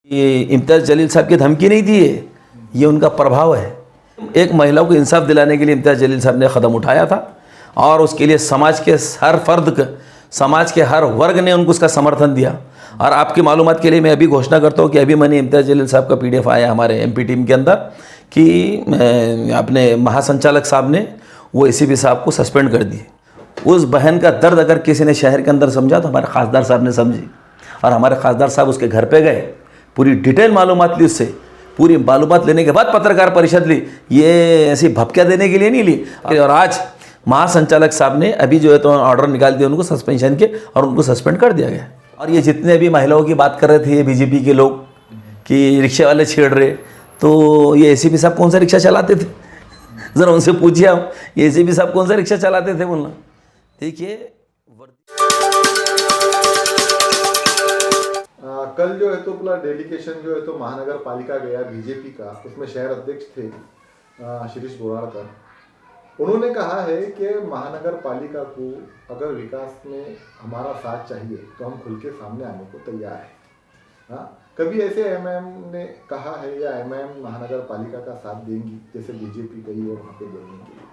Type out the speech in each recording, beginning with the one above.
ये इम्तियाज़ जलील साहब की धमकी नहीं दी है, ये उनका प्रभाव है। एक महिला को इंसाफ दिलाने के लिए इम्तियाज़ जलील साहब ने कदम उठाया था और उसके लिए समाज के हर फर्द, समाज के हर वर्ग ने उनको उसका समर्थन दिया। और आपकी मालूमात के लिए मैं अभी घोषणा करता हूँ कि अभी मैंने इम्तियाज़ जलील साहब का PDF आया हमारे MP टीम के अंदर कि अपने महासंचालक साहब ने वो ACP साहब को सस्पेंड कर दिए। उस बहन का दर्द अगर किसी ने शहर के अंदर समझा तो हमारे खासदार साहब ने समझी, और हमारे खासदार साहब उसके घर पे गए, पूरी डिटेल मालूमात ली उससे, पूरी मालूमात लेने के बाद पत्रकार परिषद ली। ये ऐसी भपकियाँ देने के लिए नहीं ली। और आज महासंचालक साहब ने अभी जो है तो ऑर्डर निकाल दिया उनको सस्पेंशन के, और उनको सस्पेंड कर दिया गया। और ये जितने भी महिलाओं की बात कर रहे थे ये BJP के लोग कि रिक्शे वाले छेड़ रहे, तो ये ACP साहब कौन सा रिक्शा चलाते थे? ज़रा उनसे पूछिए आप, ये ACP साहब कौन सा रिक्शा चलाते थे बोलना। देखिए कल जो है तो पूरा डेलीगेशन जो है तो महानगर पालिका गया BJP का, उसमें शहर अध्यक्ष थे शिरीष बोराड़कर। उन्होंने कहा है कि महानगर पालिका को अगर विकास में हमारा साथ चाहिए तो हम खुल के सामने आने को तैयार हैं। हाँ, कभी ऐसे MM ने कहा है या MM महानगर पालिका का साथ देंगी जैसे BJP कही और वहाँ पे बोलने के लिए?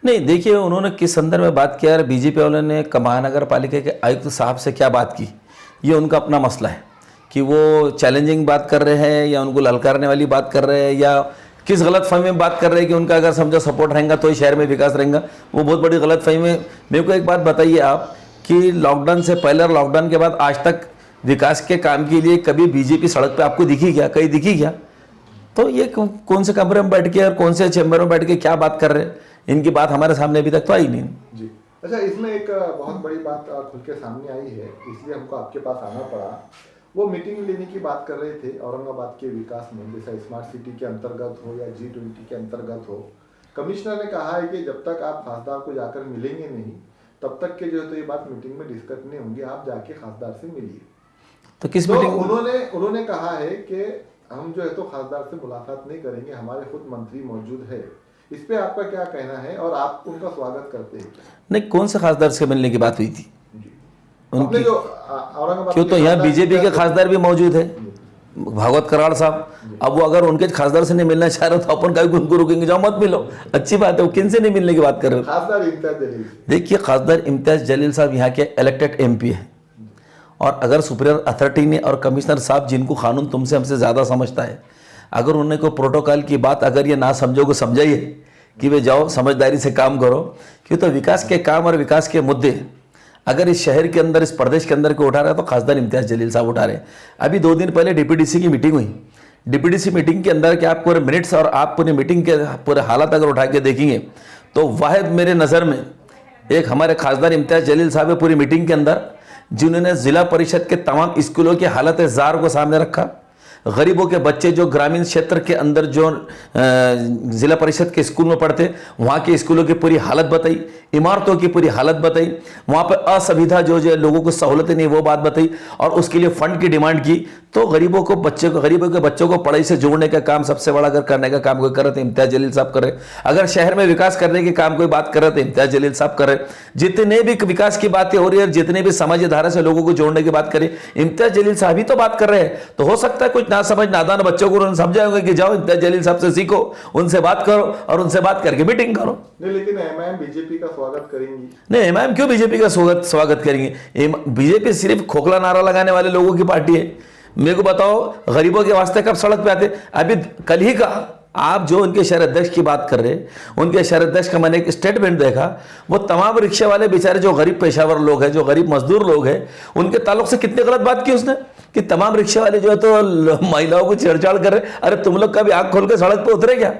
नहीं, देखिए उन्होंने किस संदर्भ में बात किया, BJP वालों ने महानगर पालिका के आयुक्त साहब से क्या बात की, ये उनका अपना मसला है कि वो चैलेंजिंग बात कर रहे हैं या उनको ललकारने वाली बात कर रहे हैं या किस गलत फहमी में बात कर रहे हैं कि उनका अगर समझो सपोर्ट रहेगा तो ही शहर में विकास रहेगा। वो बहुत बड़ी गलत फहमी है। मेरे को एक बात बताइए आप कि लॉकडाउन से पहले और लॉकडाउन के बाद आज तक विकास के काम के लिए कभी BJP सड़क पे आपको दिखी क्या? कहीं दिखी क्या? तो ये कौन से कमरे में बैठ के और कौन से चैम्बर में बैठ के क्या बात कर रहे हैं, इनकी बात हमारे सामने अभी तक तो आई नहीं जी। अच्छा, इसमें एक बहुत बड़ी बात खुल के सामने आई है, इसलिए हमको आपके पास आना पड़ा। वो मीटिंग लेने की बात कर रहे थे औरंगाबाद के विकास में, जैसा स्मार्ट सिटी के अंतर्गत हो या G20 के अंतर्गत हो। कमिश्नर ने कहा है कि जब तक आप खासदार को जाकर मिलेंगे नहीं तब तक के जो है तो ये बात मीटिंग में डिस्कस नहीं होंगी, आप जाके खासदार से मिलिए। तो किस मीटिंग? उन्होंने कहा है कि हम जो है तो खासदार से मुलाकात नहीं करेंगे, हमारे खुद मंत्री मौजूद है। इस पे आपका क्या कहना है और आप उनका स्वागत करते हैं? नहीं, कौन से खासदार से मिलने की बात हुई थी उनकी? जो औरंगाबाद क्यों, तो यहाँ BJP के खासदार भी मौजूद है, भागवत कराड़ साहब। अब वो अगर उनके खासदार से नहीं मिलना चाह रहे तो अपन कहीं उनको रुकेंगे, जाओ मत मिलो, अच्छी बात है। वो किन से नहीं मिलने की बात कर रहे हो? खासदार इम्तियाज जलील। देखिए, खासदार इम्तियाज जलील साहब यहाँ के इलेक्टेड MP है, और अगर सुप्रीम अथॉरिटी ने और कमिश्नर साहब जिनको कानून तुमसे हमसे ज़्यादा समझता है, अगर उन्होंने कोई प्रोटोकॉल की बात अगर ये ना समझोगे समझाइए कि वे जाओ समझदारी से काम करो। क्यों, तो विकास के काम और विकास के मुद्दे अगर इस शहर के अंदर, इस प्रदेश के अंदर को उठा रहे हैं तो खासदार इम्तियाज जलील साहब उठा रहे हैं। अभी 2 दिन पहले DPDC की मीटिंग हुई। DPDC मीटिंग के अंदर के आप पूरे मिनट्स और आप पूरी मीटिंग के पूरे हालात अगर उठा के देखेंगे तो वाहिद मेरे नज़र में एक हमारे खासदार इम्तियाज जलील साहब है पूरी मीटिंग के अंदर, जिन्होंने जिला परिषद के तमाम स्कूलों की हालत ज़ार को सामने रखा। गरीबों के बच्चे जो ग्रामीण क्षेत्र के अंदर जो जिला परिषद के स्कूल में पढ़ते, वहाँ के स्कूलों की पूरी हालत बताई, इमारतों की पूरी हालत बताई, वहाँ पर असुविधा जो लोगों को सहूलतें नहीं वो बात बताई, और उसके लिए फंड की डिमांड की। तो गरीबों के बच्चों को पढ़ाई से जोड़ने का काम सबसे बड़ा अगर करने का काम कोई कर रहे थे इम्तियाज जलील साहब कर रहे। अगर शहर में विकास करने के काम कोई बात कर रहे थे इम्तियाज जलील साहब कर रहे। जितने भी विकास की बातें हो रही है, जितने भी समाजी धारा से लोगों को जोड़ने की बात करें, इम्तियाज जलील साहब ही तो बात कर रहे हैं। तो हो सकता है कुछ ना समझ नादान बच्चों को उन्होंने समझाएंगे कि जाओ इम्तियाज जलील साहब से सीखो, उनसे बात करो और उनसे बात करके मीटिंग करो। नहीं, लेकिन MM BJP का स्वागत करेंगी? नहीं, MM क्यों BJP का स्वागत करेंगे? BJP सिर्फ खोखला नारा लगाने वाले लोगों की पार्टी है। मेरे को बताओ, गरीबों के वास्ते कब सड़क पे आते? अभी कल ही का आप जो उनके शहर अध्यक्ष की बात कर रहे, उनके शहर अध्यक्ष का मैंने एक स्टेटमेंट देखा, वो तमाम रिक्शे वाले बेचारे जो गरीब पेशावर लोग हैं, जो गरीब मजदूर लोग हैं, उनके ताल्लुक से कितनी गलत बात की उसने कि तमाम रिक्शे वाले जो है तो महिलाओं को छेड़छाड़ कर रहे। अरे तुम लोग कभी आँख खोल के सड़क पर उतरे क्या?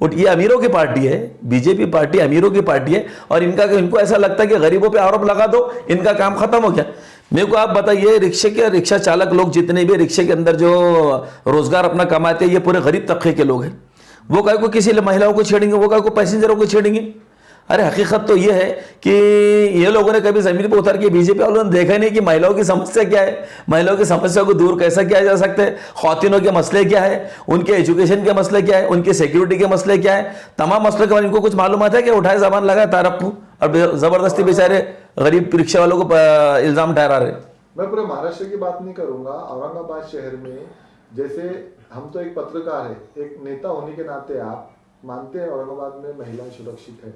ये अमीरों की पार्टी है, BJP पार्टी अमीरों की पार्टी है, और इनको ऐसा लगता है कि गरीबों पे आरोप लगा दो इनका काम खत्म हो गया। मेरे को आप बताइए, रिक्शा चालक लोग जितने भी रिक्शे के अंदर जो रोजगार अपना कमाते हैं, ये पूरे गरीब तबके के लोग हैं। वो काय को किसी महिलाओं को छेड़ेंगे, वो काय को पैसेंजरों को छेड़ेंगे? अरे हकीकत तो ये है कि ये लोगों ने कभी जमीन पर उतर के BJP वालों ने देखा नहीं कि महिलाओं की समस्या क्या है, महिलाओं की समस्या को दूर कैसा किया जा सकता है, खवातीनों के मसले क्या है, उनके एजुकेशन के मसले क्या है, उनके सिक्योरिटी के मसले क्या है, तमाम मसलों के बारे में इनको कुछ मालूमात है कि उठाए जबान लगा तारप्पू और जबरदस्ती बेचारे गरीब रिक्शा वालों को इल्जाम ठहरा रहे। मैं पूरे महाराष्ट्र की बात नहीं करूंगा, औरंगाबाद शहर में जैसे हम तो एक पत्रकार है, एक नेता होने के नाते आप मानते हैं औरंगाबाद में महिलाएं सुरक्षित है?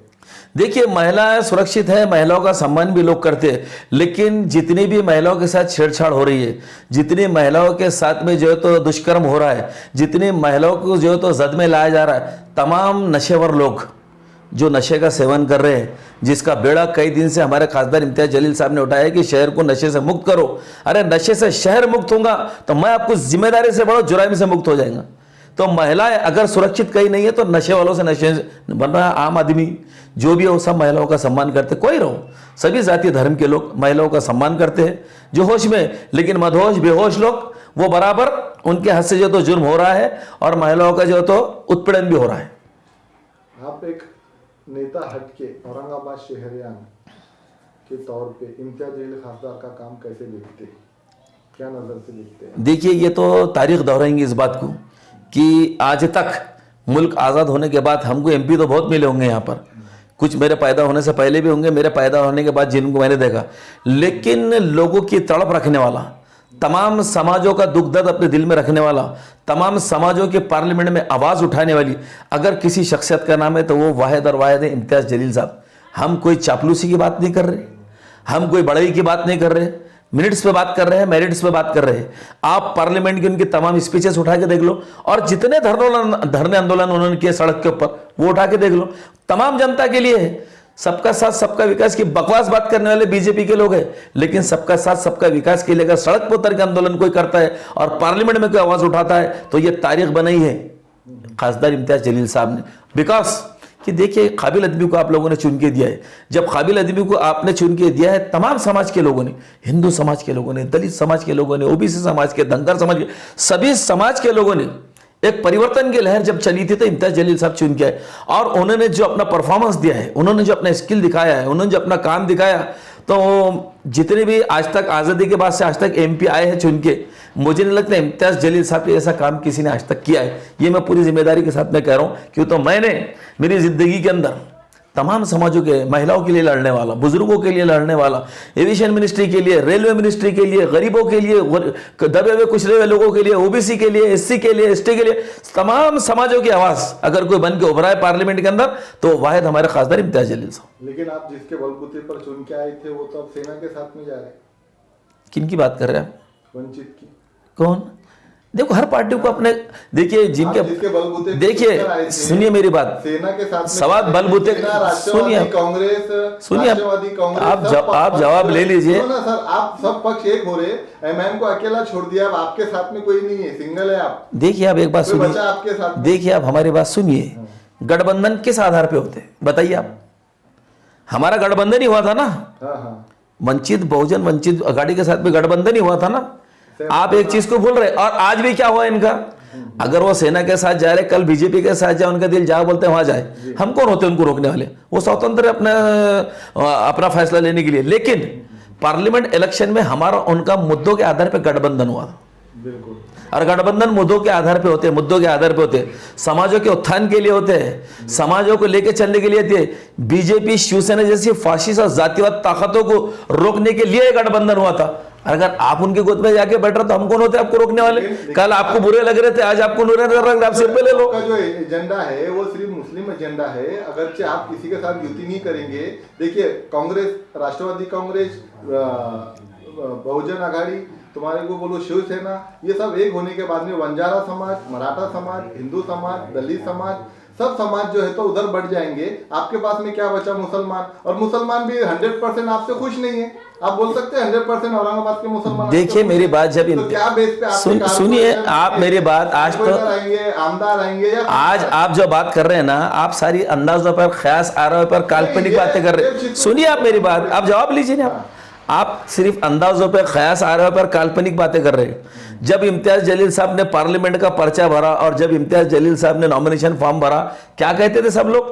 देखिए, महिलाएं सुरक्षित है, महिलाओं का सम्मान भी लोग करते हैं, लेकिन जितनी भी महिलाओं के साथ छेड़छाड़ हो रही है, जितनी महिलाओं के साथ में जो है तो दुष्कर्म हो रहा है, जितनी महिलाओं को जो है तो जद में लाया जा रहा है, तमाम नशेवर लोग जो नशे का सेवन कर रहे हैं, जिसका बेड़ा कई दिन से हमारे खासदार इम्तियाज जलील साहब ने उठाया कि शहर को नशे से मुक्त करो। अरे नशे से शहर मुक्त होगा तो मैं आपको जिम्मेदारी से बड़ा जुर्म से मुक्त हो जाएगा। तो महिलाएं अगर सुरक्षित कहीं नहीं है तो नशे वालों से नशे बन रहा है। आम आदमी जो भी हो सब महिलाओं का सम्मान करते, कोई रहो, सभी जातीय धर्म के लोग महिलाओं का सम्मान करते हैं जो होश में, लेकिन मदहोश बेहोश लोग वो बराबर उनके हाथ से जो तो जुर्म हो रहा है और महिलाओं का जो तो उत्पीड़न भी हो रहा है। आप एक नेता हट के औरंगाबाद शहरियान के तौर पे इम्तियाज जलील खासदार का काम कैसे देखते हैं, क्या नजर से देखते हैं? देखिए, ये तो तारीख दोहराएंगे इस बात को कि आज तक मुल्क आज़ाद होने के बाद हमको एमपी तो बहुत मिले होंगे यहाँ पर, कुछ मेरे पैदा होने से पहले भी होंगे, मेरे पैदा होने के बाद जिनको मैंने देखा, लेकिन लोगों की तड़प रखने वाला, तमाम समाजों का दुख दर्द अपने दिल में रखने वाला, तमाम समाजों के पार्लियामेंट में आवाज़ उठाने वाली अगर किसी शख्सियत का नाम है तो वो वाहिद और वाहिद है इम्तियाज जलील साहब। हम कोई चापलूसी की बात नहीं कर रहे, हम कोई बड़ाई की बात नहीं कर रहे, मिनट्स पे बात कर रहे हैं, मेरिट्स पे बात कर रहे हैं। आप पार्लियामेंट की उनकी तमाम स्पीचेस उठा के देख लो और जितने धरने आंदोलन उन्होंने किए सड़क के ऊपर वो उठा के देख लो, तमाम जनता के लिए है। सबका साथ सबका विकास की बकवास बात करने वाले बीजेपी के लोग हैं, लेकिन सबका साथ सबका विकास के लिए अगर सड़क पर उतर के आंदोलन कोई करता है और पार्लियामेंट में कोई आवाज उठाता है तो ये तारीख बनाई है खासदार इम्तियाज जलील साहब ने। बिकॉज कि देखिए, काबिल आदमी को आप लोगों ने चुन के दिया है। जब काबिल आदमी को आपने चुन के दिया है, तमाम समाज के लोगों ने, हिंदू समाज के लोगों ने, दलित समाज के लोगों ने, ओबीसी समाज के, धनगर समाज के, सभी समाज के लोगों ने एक परिवर्तन की लहर जब चली थी तो इम्तियाज जलील साहब चुन के आए और उन्होंने जो अपना परफॉर्मेंस दिया है, उन्होंने जो अपना स्किल दिखाया है, उन्होंने जो अपना काम दिखाया, तो जितने भी आज तक आज़ादी के बाद से आज तक एमपी आए हैं चुन के, मुझे नहीं लगता इम्तियाज जलील साहब के ऐसा काम किसी ने आज तक किया है। ये मैं पूरी जिम्मेदारी के साथ में कह रहा हूँ, क्यों तो मैंने मेरी जिंदगी के अंदर तमाम समाजों के, महिलाओं के लिए लड़ने वाला, बुजुर्गों के लिए लड़ने वाला, एविएशन मिनिस्ट्री के लिए, रेलवे मिनिस्ट्री के लिए, गरीबों के लिए, दबे हुए कुचले हुए लोगों के लिए, ओबीसी के लिए, एससी के लिए, एसटी के लिए, तमाम समाजों की आवाज अगर कोई बन के उभरा है पार्लियामेंट के अंदर तो वाहिद हमारे खासदार इम्तियाज जलील साहब। लेकिन आप जिसके बलबूते पर चुन के आए थे वो तो अब सेना के साथ में जा रहे। किन की बात कर रहे हैं आप? वंचित की। कौन? देखो, हर पार्टी को अपने, देखिए जिनके बलबूते, देखिए सुनिए मेरी बात, सेना के साथ सवाल बलबूते, सुनिए कांग्रेस, सुनिए, आप जवाब ले लीजिए ना सर। आप सब पक्ष एक हो रहे, एमएम को अकेला छोड़ दिया, अब आपके साथ में कोई नहीं है, सिंगल है आप। देखिए, आप एक बात सुनिए, आपके साथ देखिए, आप हमारी बात सुनिए। गठबंधन किस आधार पे होते बताइए आप? हमारा गठबंधन ही हुआ था ना, वंचित बहुजन वंचित अघाड़ी के साथ में गठबंधन ही हुआ था ना। आप एक चीज को भूल रहे, और आज भी क्या हुआ इनका, अगर वो सेना के साथ जा रहे, कल बीजेपी के साथ जाए, उनका दिल जहां बोलते हैं वहां जाए। हम कौन होते हैं उनको रोकने वाले? वो स्वतंत्र अपना फैसला लेने के लिए। लेकिन पार्लियामेंट इलेक्शन में हमारा उनका मुद्दों के आधार पर गठबंधन हुआ था। बिल्कुल। और गठबंधन मुद्दों के आधार पे होते हैं, मुद्दों के आधार पे होते हैं, समाजों के उत्थान के लिए होते हैं, समाजों को लेकर चलने के लिए होते हैं। बीजेपी शिवसेना जैसी फाशिस्ट और जातिवाद ताकतों को रोकने के लिए गठबंधन हुआ था। अगर आप उनकी गोद में जाके बैठ रहे तो हम कौन होते आपको रोकने वाले? कल आपको बुरे लग रहे थे, आज आपको बुरे लग रहे, आप सिर पे ले लो। का जो एजेंडा है वो सिर्फ मुस्लिम एजेंडा है, अगरचे आप किसी के साथ युति नहीं करेंगे। देखिए, कांग्रेस, राष्ट्रवादी कांग्रेस, बहुजन आघाड़ी, तुम्हारे को बोलो शिवसेना, ये सब एक होने के बाद में बंजारा समाज, मराठा समाज, हिंदू समाज, दलित समाज, सब समाज जो है तो उधर बढ़ जाएंगे। आपके पास में क्या बचा? मुसलमान। और मुसलमान भी 100% आपसे खुश नहीं है। आप बोल सकते हैं 100% औरंगाबाद के मुसलमान। देखिए मेरी बात, जब तो क्या बेस पे सुनिए आप मेरी बात, आज तो आएंगे आमदार आएंगे या आज आप जो बात कर रहे हैं ना, आप सारी अंदाजों पर, ख्यास आ रहे पर, काल्पनिक बातें कर रहे हैं। सुनिए आप मेरी बात, आप जवाब लीजिए ना। आप सिर्फ अंदाजों पे, ख्यास आ रहे पर, काल्पनिक बातें कर रहे हैं। जब इम्तियाज जलील साहब ने पार्लियामेंट का पर्चा भरा और जब इम्तियाज जलील साहब ने नॉमिनेशन फॉर्म भरा, क्या कहते थे सब लोग?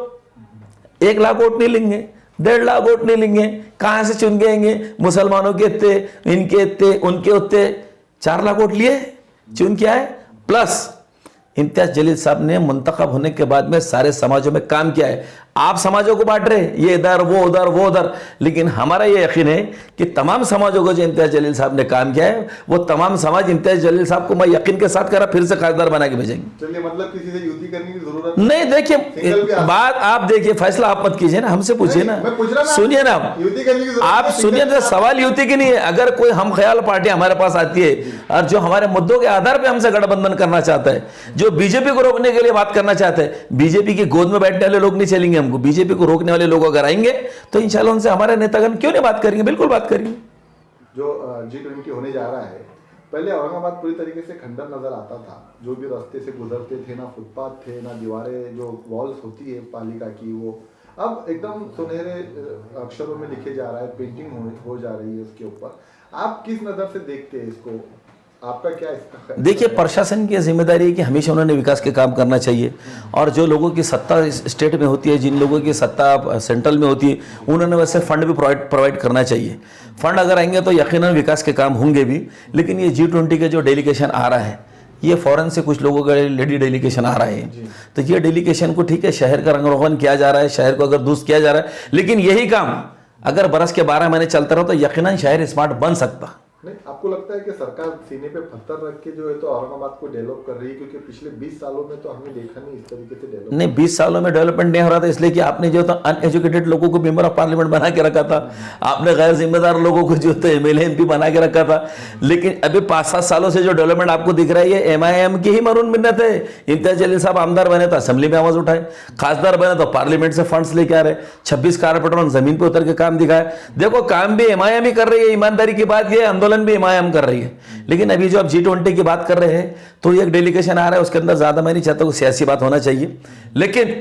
1 लाख वोट नहीं लेंगे, 1.5 लाख वोट नहीं लेंगे, कहां से चुन के आएंगे? मुसलमानों के इतने, इनके इतने, उनके उतने, 4 लाख वोट लिए, चुन के आए। प्लस इम्तियाज जलील साहब ने मुंतखब होने के बाद में सारे समाजों में काम किया है। आप समाजों को बांट रहे हैं, ये इधर वो उधर वो उधर, लेकिन हमारा ये यकीन है कि तमाम समाजों को जो इम्तियाज जलील साहब ने काम किया है वो तमाम समाज इम्तियाज जलील साहब को मैं यकीन के साथ करा फिर से खासदार बना के भेजेंगे। चलिए, मतलब किसी से युति करने की जरूरत नहीं, देखिए बात आप देखिए, फैसला आप मत कीजिए ना, हमसे पूछिए ना, सुनिए ना आप सुनिए ना, सवाल युति की नहीं है। अगर कोई हम ख्याल पार्टी हमारे पास आती है और जो हमारे मुद्दों के आधार पर हमसे गठबंधन करना चाहता है, जो बीजेपी को रोकने के लिए बात करना चाहते हैं, बीजेपी की गोद में बैठने वाले लोग नहीं चलेंगे हमको, बीजेपी को रोकने वाले लोग अगर आएंगे तो इंशाल्लाह उनसे हमारे नेतागण क्यों नहीं बात करेंगे, बिल्कुल बात करेंगे। जो G20 होने जा रहा है, पहले औरंगाबाद पूरी तरीके से खंडर नजर आता था। जो भी रास्ते से गुजरते थे, ना फुटपाथ थे, ना दीवारें जो वॉल्स होती है पालिका की, वो अब एकदम सुनहरे अक्षरों में लिखे जा रहा है, पेंटिंग हो जा रही है उसके ऊपर। आप किस नजर से देखते हैं इसको, आपका क्या इसका? देखिए, प्रशासन की जिम्मेदारी है कि हमेशा उन्होंने विकास के काम करना चाहिए, और जो लोगों की सत्ता स्टेट में होती है, जिन लोगों की सत्ता सेंट्रल में होती है, उन्होंने वैसे फंड भी प्रोवाइड करना चाहिए। फंड अगर आएंगे तो यकीनन विकास के काम होंगे भी। लेकिन ये G20 के जो डेलीगेशन आ रहा है, ये फॉरेन से कुछ लोगों का लेडी डेलीगेशन आ रहा है, तो ये डेलीगेशन को ठीक है, शहर का रंग रोगन किया जा रहा है, शहर को अगर दुरुस्त किया जा रहा है, लेकिन यही काम अगर बरस के 12 महीने चलता रहो तो यकीनन शहर स्मार्ट बन सकता। नहीं, आपको लगता है कि सरकार सीने पे पत्थर रख के जो है तो औरंगाबाद को डेवलप कर रही है? क्योंकि पिछले 20 सालों में तो हमने देखा नहीं इस तरीके से डेवलप। नहीं, 20 सालों में डेवलपमेंट नहीं हो रहा था, इसलिए कि आपने जो था अनएजुकेटेड लोगों को मेंबर ऑफ पार्लियामेंट बना के रखा था, आपने गैर जिम्मेदार लोगों को जो था MLA MP बना के रखा था। लेकिन अभी 5-7 सालों से जो डेवलपमेंट आपको दिख रहा है, ये MIM की ही मरून मिन्नत है। इम्तियाज जलील साहब आमदार बने तो असेंबली में आवाज उठाए, खासदार बने तो पार्लियामेंट से फंड्स लेके आ रहे, 26 कारपोरेटर जमीन पर उतर के काम दिखाए। देखो, काम भी MIM ही कर रही है, ईमानदारी की बात यह, आंदोलन भी MIM कर रही है। लेकिन अभी जो आप G20 की बात कर रहे हैं, तो एक डेलीगेशन आ रहा है, उसके अंदर ज्यादा मैं नहीं चाहता हूं सियासी बात होना चाहिए, लेकिन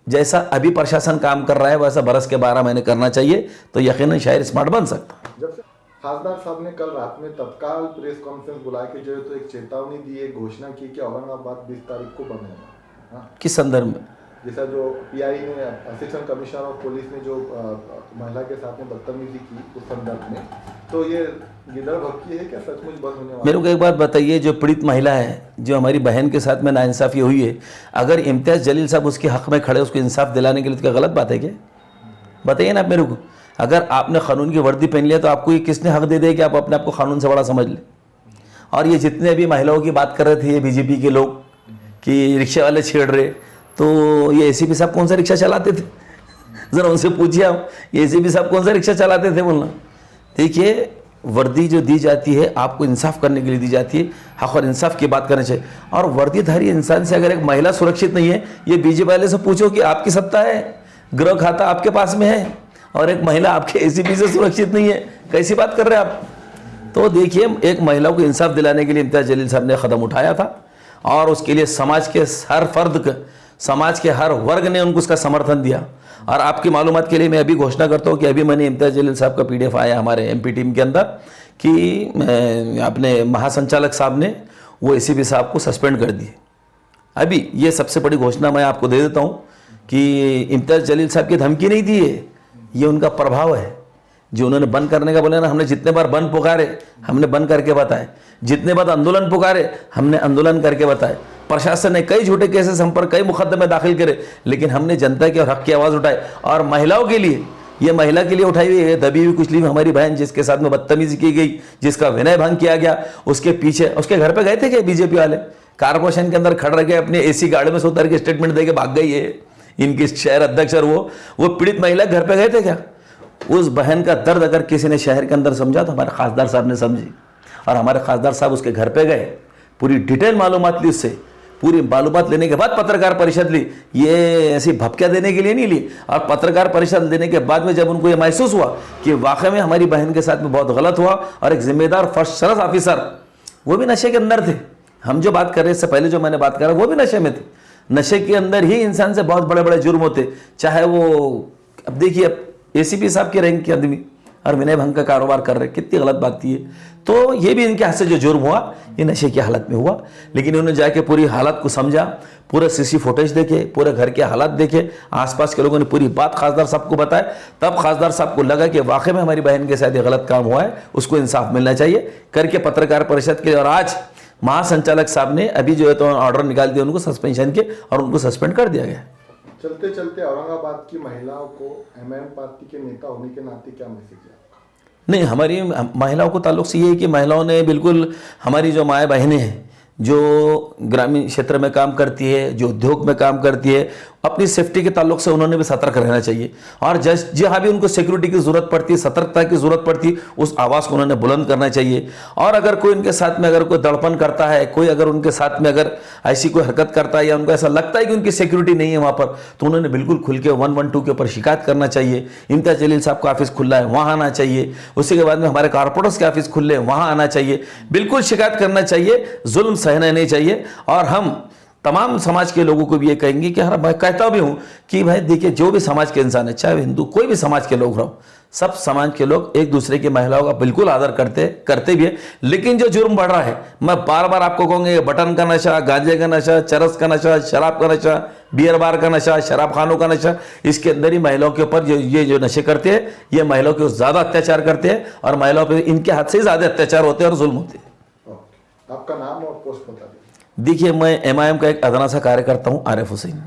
जैसा अभी प्रशासन काम कर रहा है वैसा बरस के 12 महीने करना चाहिए, तो यकीनन शहर स्मार्ट बन सकता। जब से खासदार साहब ने कल रात में तत्काल प्रेस कॉन्फ्रेंस बुला के जो है तो एक चेतावनी दी, एक घोषणा की कि औरंगाबाद 20 तारीख को बंद होगा। किस संदर्भ में? जैसा जो PI ने, असिस्टेंट कमिश्नर ऑफ पुलिस ने जो महिला के साथ में बदतमीजी की उस संदर्भ में, तो ये गिदड़ भक्की है क्या सचमुच बंद होने वाला? मेरे को एक बात बताइए, जो पीड़ित महिला है, जो हमारी बहन के साथ में नाइंसाफी हुई है, अगर इम्तियाज जलील साहब उसके हक में खड़े, उसको इंसाफ दिलाने के लिए, तो क्या गलत बात है क्या? बताइए ना आप मेरे को। अगर आपने कानून की वर्दी पहन लिया तो आपको ये किसने हक दे दिया कि आप अपने आप को कानून से बड़ा समझ ले? और ये जितने भी महिलाओं की बात कर रहे थे, ये BJP के लोग कि रिक्शा वाले छेड़ रहे, तो ये ACP साहब कौन सा रिक्शा चलाते थे? जरा उनसे पूछिए आप, ये ACP साहब कौन सा रिक्शा चलाते थे बोलना। देखिए, वर्दी जो दी जाती है आपको इंसाफ करने के लिए दी जाती है, हक और इंसाफ की बात करनी चाहिए। और वर्दीधारी इंसान से अगर एक महिला सुरक्षित नहीं है, ये BJP वाले से पूछो कि आपकी सत्ता है, गृह खाता आपके पास में है, और एक महिला आपके ACP से सुरक्षित नहीं है, कैसी बात कर रहे हैं आप? तो देखिए, एक महिला को इंसाफ दिलाने के लिए इम्तियाज जलील साहब ने कदम उठाया था, और उसके लिए समाज के हर फर्द, समाज के हर वर्ग ने उनको उसका समर्थन दिया। और आपकी मालूमात के लिए मैं अभी घोषणा करता हूँ कि अभी मैंने इम्तियाज जलील साहब का PDF आया हमारे MP टीम के अंदर कि अपने महासंचालक साहब ने वो ACP साहब को सस्पेंड कर दिए। अभी ये सबसे बड़ी घोषणा मैं आपको दे देता हूँ कि इम्तियाज जलील साहब की धमकी नहीं दी है, ये उनका प्रभाव है। जो उन्होंने बंद करने का बोला ना, हमने जितने बार बंद पुकारे हमने बंद करके बताए, जितने बार आंदोलन पुकारे हमने आंदोलन करके बताए। प्रशासन ने कई झूठे केसेस हम पर, कई मुकदमे दाखिल करे, लेकिन हमने जनता के हक की आवाज़ उठाई। और महिलाओं के लिए, ये महिला के लिए उठाई हुई है, दबी हुई कुचली हुई हमारी बहन जिसके साथ में बदतमीजी की गई, जिसका विनय भंग किया गया, उसके पीछे, उसके घर पे गए थे क्या BJP वाले? कारपोरेशन के अंदर खड़ रखे अपने AC गाड़ी में से उतर के स्टेटमेंट दे के भाग गई है इनकी शहर अध्यक्ष, और वो पीड़ित महिला घर पे गए थे क्या? उस बहन का दर्द अगर किसी ने शहर के अंदर समझा तो हमारे खासदार साहब ने समझी, और हमारे खासदार साहब उसके घर पे गए, पूरी डिटेल मालूमात ली उससे, पूरी मालूमात लेने के बाद पत्रकार परिषद ली। ये ऐसी भपकिया देने के लिए नहीं ली। और पत्रकार परिषद देने के बाद में जब उनको ये महसूस हुआ कि वाकई में हमारी बहन के साथ में बहुत गलत हुआ, और एक जिम्मेदार फर्स्ट सर्विस ऑफिसर, वो भी नशे के अंदर थे, हम जो बात कर रहे हैं इससे पहले जो मैंने बात करा वो भी नशे में थे। नशे के अंदर ही इंसान से बहुत बड़े बड़े जुर्म होते, चाहे वो, अब देखिए ACP साहब के रैंक के आदमी और विनय भंग का कारोबार कर रहे, कितनी गलत बात थी ये। तो ये भी इनके हाथ से जो जुर्म हुआ ये नशे की हालत में हुआ, लेकिन उन्होंने जाके पूरी हालत को समझा, पूरे CC फुटेज देखे, पूरे घर के हालात देखे, आसपास के लोगों ने पूरी बात खासदार साहब को बताया, तब खासदार साहब को लगा कि वाकई में हमारी बहन के साथ ये गलत काम हुआ है, उसको इंसाफ मिलना चाहिए, करके पत्रकार परिषद के लिए। और आज महासंचालक साहब ने अभी जो है तो ऑर्डर निकाल दिया उनको सस्पेंशन के, और उनको सस्पेंड कर दिया गया। चलते चलते औरंगाबाद की महिलाओं को एमआईएम पार्टी के नेता होने के नाते क्या मैसेज है आपका? नहीं, हमारी महिलाओं को ताल्लुक से ये है कि महिलाओं ने बिल्कुल, हमारी जो माएँ बहनें हैं जो ग्रामीण क्षेत्र में काम करती है, जो उद्योग में काम करती है, अपनी सेफ्टी के ताल्लुक से उन्होंने भी सतर्क रहना चाहिए। और जहाँ भी उनको सिक्योरिटी की ज़रूरत पड़ती है, सतर्कता की ज़रूरत पड़ती है, उस आवाज़ को उन्होंने बुलंद करना चाहिए। और अगर कोई उनके साथ में अगर कोई दड़पन करता है, कोई अगर उनके साथ में अगर ऐसी कोई हरकत करता है या उनको ऐसा लगता है कि उनकी सिक्योरिटी नहीं है वहाँ पर, तो उन्होंने बिल्कुल खुल के 112 के ऊपर शिकायत करना चाहिए। इम्तियाज़ जलील साहब का ऑफिस खुला है, वहाँ आना चाहिए। उसी के बाद में हमारे कारपोरेटर्स के ऑफिस खुले हैं, वहाँ आना चाहिए। बिल्कुल शिकायत करना चाहिए, जुल्म सहना नहीं चाहिए। और हम तमाम समाज के लोगों को भी ये कहेंगे कि मैं कहता भी हूँ कि भाई देखिए, जो भी समाज के इंसान है, चाहे हिंदू, कोई भी समाज के लोग रहो, सब समाज के लोग एक दूसरे की महिलाओं का बिल्कुल आदर करते भी है। लेकिन जो जुर्म बढ़ रहा है, मैं बार बार आपको कहूँगा, बटन का नशा, गांजे का नशा, चरस का नशा, शराब का नशा, बियर बार का नशा, शराब खानों का नशा, इसके अंदर ही महिलाओं के ऊपर जो नशे करते हैं, ये महिलाओं के ज़्यादा अत्याचार करते हैं, और महिलाओं पर इनके हाथ से ही ज़्यादा अत्याचार होते हैं और जुल्म होते हैं। आपका नाम और पोस्ट बता दीजिए। देखिए, मैं एमआईएम का एक अदना सा कार्यकर्ता हूँ, आरिफ हुसैन।